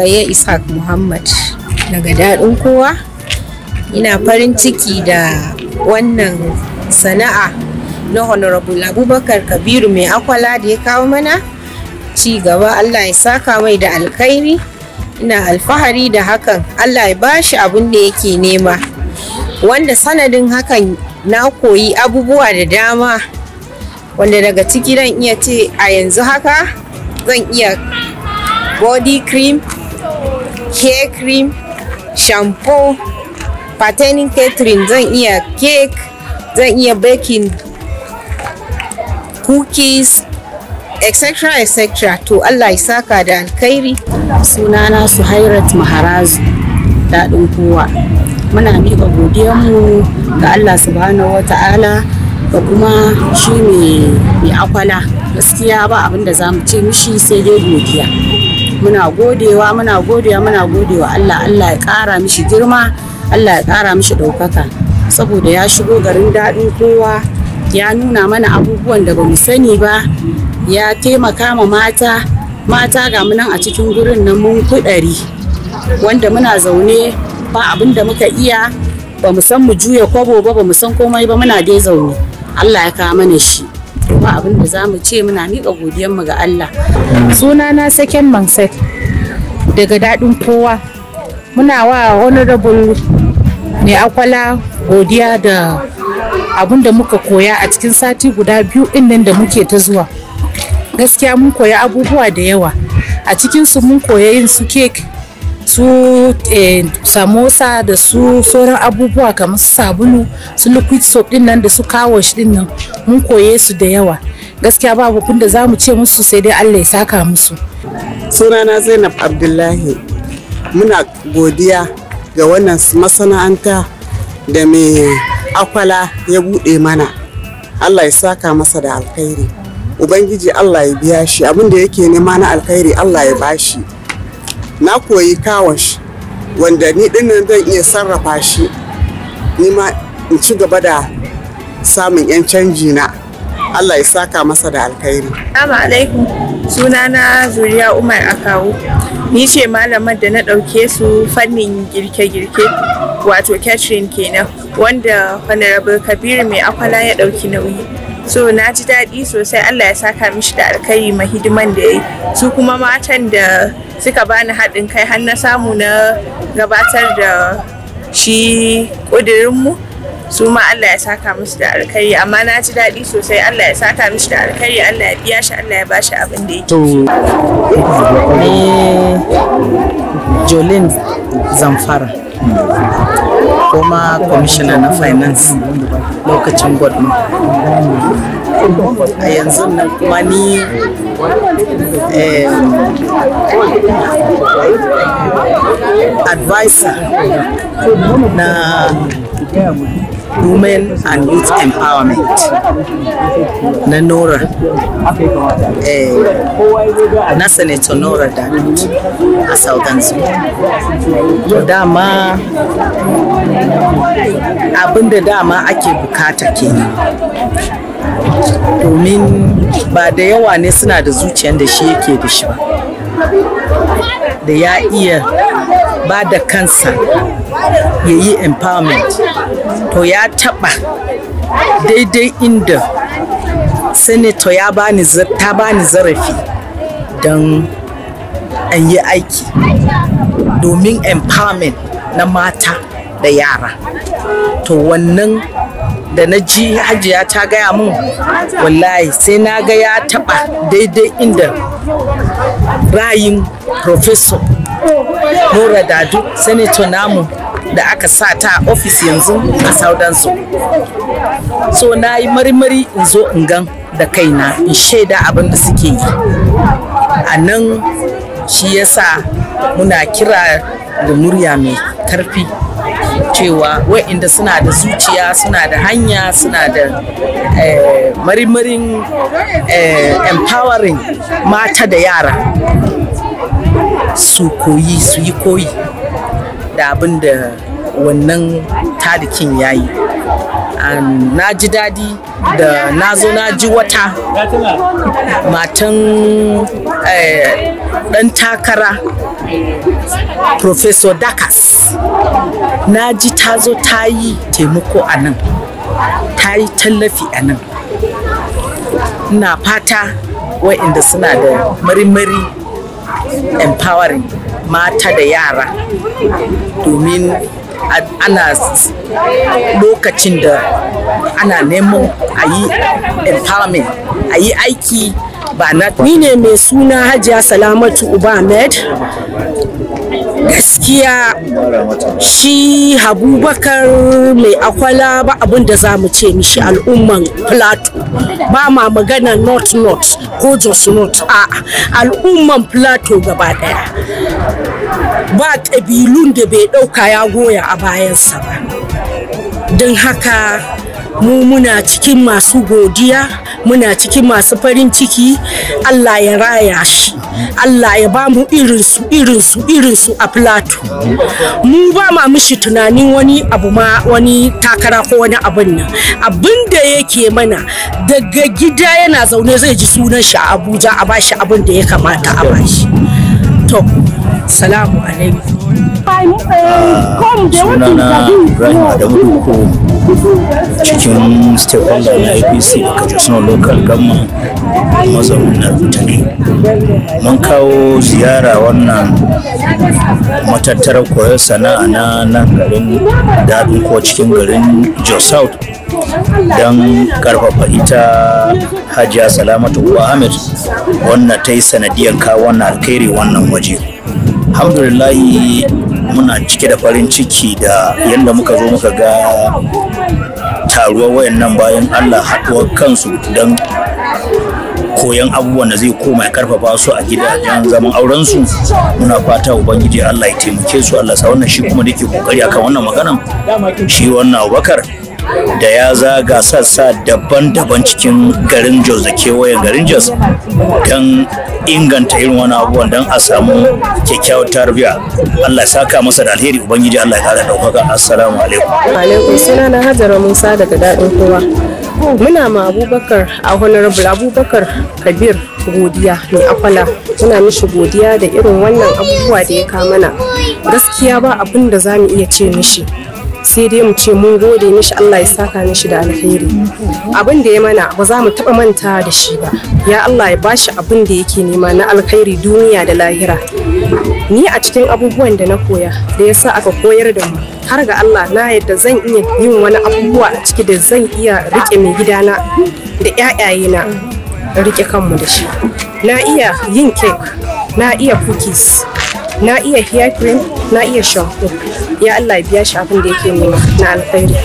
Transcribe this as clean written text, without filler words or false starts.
Rukayya Ishaq Muhammad daga daɗin kowa. Ina farin ciki da wannan sana'a na Honorable Abubakar Kabiru mai akwala da ya kawo mana ci gaba. Allah ya saka mai da alkhairi. Ina alfahari da hakan. Allah ya bashi abin da yake nema, wanda sanadin hakan na koyi abubuwa da dama, wanda daga ciki zan iya ce a yanzu haka zan iya body cream, hair cream, shampoo, patterning catering, zan iya cake, zan iya baking cookies, etc. To Allah ya saka da alkhairi. Sunana Suhairat Maharazu daɗin kowa. Muna miƙa godiyanmu ga Allah subhanahu wata'ala da kuma shi mai akwala. Gaskiya ba abin da za mu ce mishi sai dai godiya. Muna godewa Allah. Allah ya ƙara mishi girma, Allah ya ƙara mishi ɗaukaka, saboda ya shigo garin daɗin kowa, ya nuna mana abubuwan da ba mu sani ba, ya taimaka ma mata ga munan a cikin gurin nan mun kuɗari, wanda muna zaune ba abin da muka iya, ba mu san mu juya kwabo ba mu san komai ba, muna dai zaune. Allah ya kawo mana shi, ba abin da za mu ce, muna miƙa godiyanmu ga Allah. Sunana Saken Manset daga daɗin kowa. Muna wa Honorable mai akwala godiya da abin da muka koya a cikin sati guda biyu ɗin nan da muke ta zuwa. Gaskiya mun koya abubuwa da yawa a cikinsu. Mun koya yin su cake, su samosa da su sauran abubuwa kamar su sabulu, su liquid soap din nan da su kawash din nan, mun koye su da yawa. Gaskiya babu kun da za mu ce musu sai dai Allah ya saka musu. Sunana Zainab Abdullahi. Muna godiya ga wannan masana'anta da mai akwala ya buɗe mana. Allah ya saka masa da alkhairi. Ubangiji Allah ya biya shi abin da yake nema na alkhairi, Allah ya bashi. Na koyi kawash wanda ni dinnan zan iya sarrafa shi, ni ma in ci gaba da samun 'yan canji na. Allah ya saka masa da alkhairi. Assalamu alaikum. Sunana Zuriya Umar Akawu. Ni ce malamar da na ɗauke su fannin girke-girke, wato catering kenan, wanda Honorable Kabiru mai akwala ya ɗauki nauyi. So na ji daɗi sosai. Allah ya saka mishi da alkhairi ma hidiman da ya yi. Su kuma matan da suka bani haɗin kai har na samu na gabatar da shi ƙudurinmu, su ma Allah ya saka musu da alkhairi. Amma na ji daɗi sosai. Allah ya saka mishi da alkhairi, Allah ya biya shi, Allah ya bashi abin da yake. Ni Jolin Zamfara, kuma kwamishina na finance lokacin gwamnati. A yanzu nan kuma ni advisor na Women and Youth Empowerment na Nora, na Senator Nora Dadut a Southern Sudan. Dama abinda dama ake bukata kenan, domin ba da yawa ne suna da zuciyar da shi yake da shi ba, da ya iya ba da kansa ya yi empowerment. To ya taba daidai inda senator ta bani zarafi don an yi aiki domin empowerment na mata da yara. To wannan da na ji hajiya ta gaya mun, wallahi sai na ga ya taba daidai inda ra'ayin Professor Nora Dadut, senator namu da aka sa ta a ofis yanzu a Southern Sudan. So na yi marmari in zo in gan da kaina, in shaida abin da suke yi a nan. Shi yasa muna kira da murya mai karfi cewa wa'inda suna da zuciya, suna da hanya, suna da marmarin empowering mata da yara, su yi koyi da abin da wannan tarikin ya yi. na ji daɗi da na zo na ji wata matan ɗan takara Professor Dakas, na ji ta zo ta yi taimako a nan, ta yi tallafi a nan. Ina fata wa'inda suna da marimari empowering mata da yara, domin ana lokacin da ana neman a yi empowerment, a yi aiki ba na. Ni ne mai suna Hajiya Salamatu Uba Ahmed. Gaskiya shi Abubakar mai akwala ba abin da za mu ce mishi al'umman Plateau, ba ma magana north ko Jos North, a al'umman Plateau gaba daya, ba ƙabilun da bai ɗauka ya goya a bayansa ba. Don haka mu muna cikin masu godiya, muna cikin masu farin ciki. Allah ya raya shi, Allah ya ba mu irinsu a Plateau. Mu ba ma mishi tunanin wani abu ma, wani takara ko wani abin nan. Abin da yake mana daga gida yana zaune zai ji sunan shi a Abuja, a bashi abin da ya kamata a bashi. To, salamu alaikum. Sunana Ibrahim Adamu Duku, cikin stakeholder na APC daga Jos Local Government, mazaunin Narutani. Mun kawo ziyara wannan matattarar koyar sana'a na nan garin Daɗin ko cikin garin Jos South don karfafa ita Hajiya Salamatu Uba Ahmed wannan ta yi sanadiyar kawo wannan alkhairi wannan waje. Alhamdulillahi muna cike da farin ciki da yadda muka zo muka ga taruwar wayannan bayan Allah haɗuwar kansu don koyan abubuwan da zai koma ya karfafa su a gidajen zaman auren su. Muna fata ubangiji Allah ya taimake su, Allah sa wannan shi kuma da yake kokari akan wannan maganan, shi wannan Abubakar da ya zaga sassa daban-daban cikin garin Jos da kewayen garin Jos don inganta irin wani abubuwan don a samu kyakkyawar tarbiyya. Allah ya saka masa da alheri, ubangiji Allah ya kara daukaka. Assalamu alaikum. Alaikum, sunana Hajara Musa daga Daɗin Kowa. Muna ma Abubakar, a Honorable Abubakar Kabir godiya mai akwala. Muna mishi godiya da irin wannan abubuwa da ya kamana. Gaskiya ba abin da za mu iya ce mishi, sai dai mu ce mun gode mishi, Allah ya saka mishi da alheri. Abin da ya mana ba za mu taɓa manta da shi ba. Ya Allah ya bashi abin da yake nema na alkhairi duniya da lahira. Ni a cikin abubuwan da na koya da yasa aka koyar da mu, har ga Allah na yadda zan iya yin wani abubuwa a ciki da zan iya rike mai gidana da ƴaƴayena, rike kanmu da shi. Na iya yin cake, na iya cookies, na iya hair cream, na iya shampoo. Ya Allah ya biya shi abin da yake nema na alkhairi.